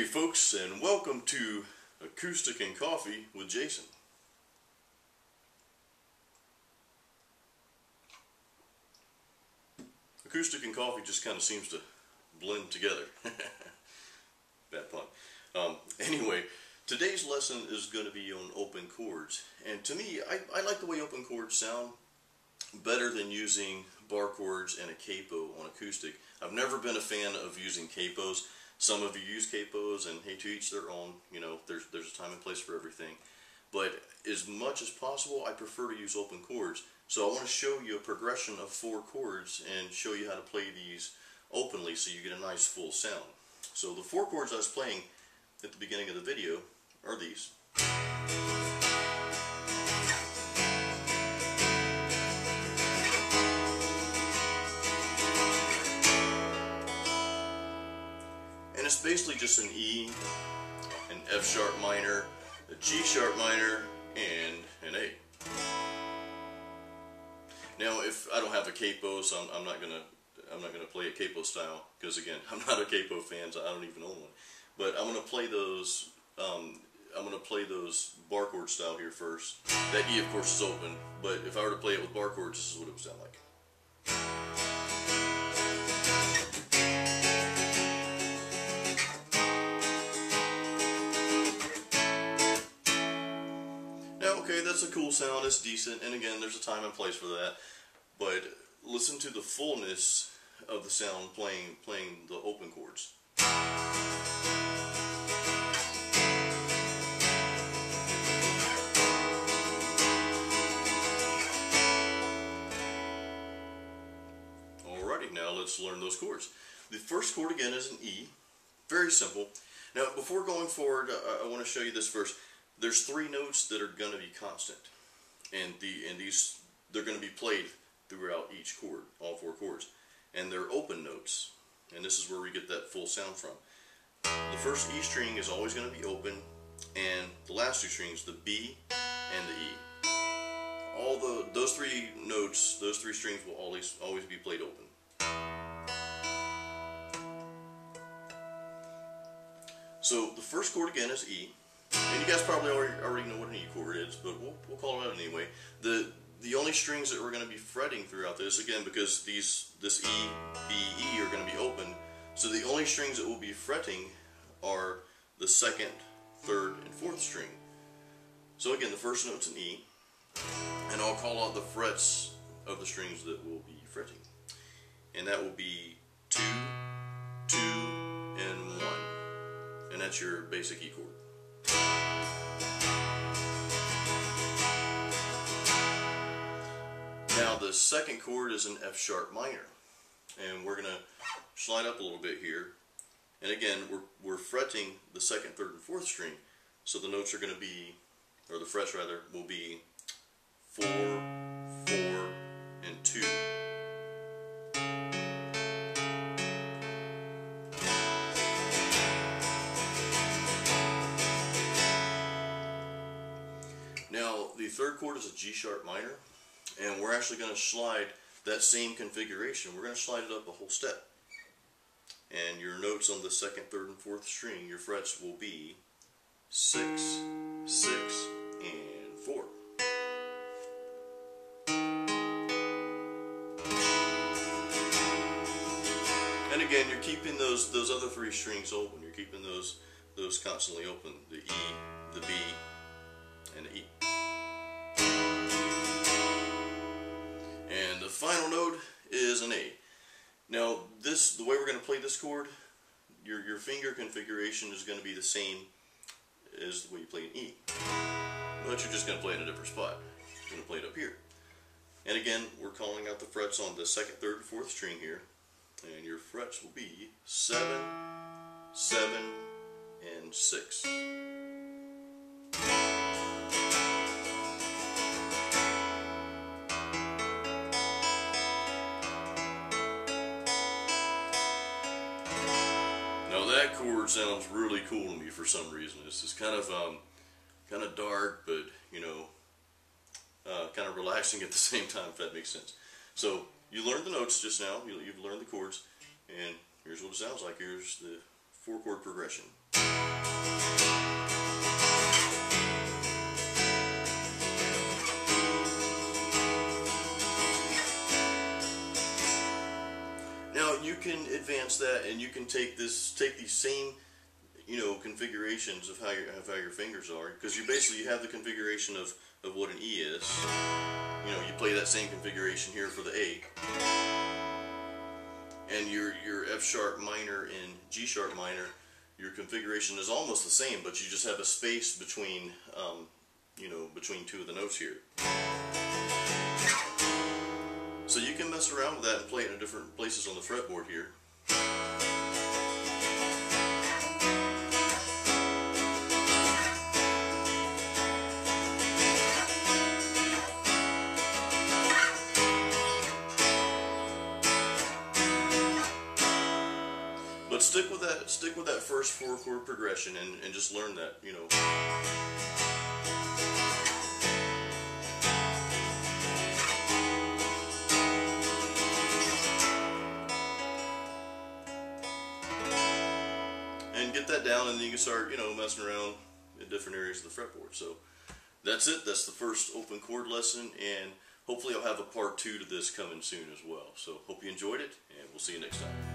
Hey folks, and welcome to Acoustic and Coffee with Jason. Acoustic and coffee just kind of seems to blend together. Bad pun. Anyway, today's lesson is going to be on open chords. And to me, I like the way open chords sound better than using bar chords and a capo on acoustic. I've never been a fan of using capos. Some of you use capos, and hey, to each their own. You know, there's a time and place for everything. But as much as possible, I prefer to use open chords. So I want to show you a progression of 4 chords and show you how to play these openly so you get a nice full sound. So the 4 chords I was playing at the beginning of the video are these. And it's basically just an E, an F sharp minor, a G sharp minor, and an A. Now, if I don't have a capo, so I'm not gonna play a capo style, because again, I'm not a capo fan, so I don't even own one. But I'm gonna play those. I'm gonna play those bar chord style here first. That E, of course, is open, but if I were to play it with bar chords, this is what it would sound like. Okay, that's a cool sound, it's decent, and again, there's a time and place for that, but listen to the fullness of the sound playing the open chords. Alrighty, now let's learn those chords. The first chord again is an E, very simple. Now, before going forward, I want to show you this first. There's 3 notes that are going to be constant, and these they're going to be played throughout each chord, all 4 chords, and they're open notes, and this is where we get that full sound from. The first E string is always going to be open, and the last 2 strings, the B and the E, those 3 notes, those 3 strings will always be played open. So the first chord again is E. And you guys probably already know what an E chord is, but we'll call it out anyway. The only strings that we're going to be fretting throughout this, again, because this E, B, E are going to be open, so the only strings that we'll be fretting are the 2nd, 3rd, and 4th string. So again, the first note's an E, and I'll call out the frets of the strings that we'll be fretting. And that will be 2, 2, and 1. And that's your basic E chord. Now the second chord is an F sharp minor, and we're going to slide up a little bit here, and again we're fretting the 2nd, 3rd, and 4th string, so the notes are going to be, or the frets rather, will be 4, 4, and 2. Now the 3rd chord is a G sharp minor, and we're actually going to slide that same configuration. We're going to slide it up a whole step. And your notes on the 2nd, 3rd, and 4th string, your frets will be 6, 6, and 4. And again, you're keeping those other 3 strings open. You're keeping those constantly open. The E, the B, and the E. And the final note is an A. Now, the way we're going to play this chord, your finger configuration is going to be the same as the way you play an E. But you're just going to play it in a different spot. You're going to play it up here. And again, we're calling out the frets on the 2nd, 3rd, and 4th string here. And your frets will be 7, 7, and 6. Now that chord sounds really cool to me for some reason. It's just kind of dark, but you know, kind of relaxing at the same time, if that makes sense. So you learned the notes just now. You've learned the chords, and here's what it sounds like. Here's the 4-chord progression. Now you can advance that, and you can take these same, you know, configurations of how your fingers are, because you basically have the configuration of what an E is. You know, you play that same configuration here for the A, and your F sharp minor and G sharp minor, your configuration is almost the same, but you just have a space between, you know, between two of the notes here. So you can mess around with that and play it in different places on the fretboard here. But stick with that first 4-chord progression and just learn that, you know. And get that down, and then you can start, you know, messing around in different areas of the fretboard. So that's it. That's the first open chord lesson, and hopefully I'll have a part 2 to this coming soon as well. So hope you enjoyed it, and we'll see you next time.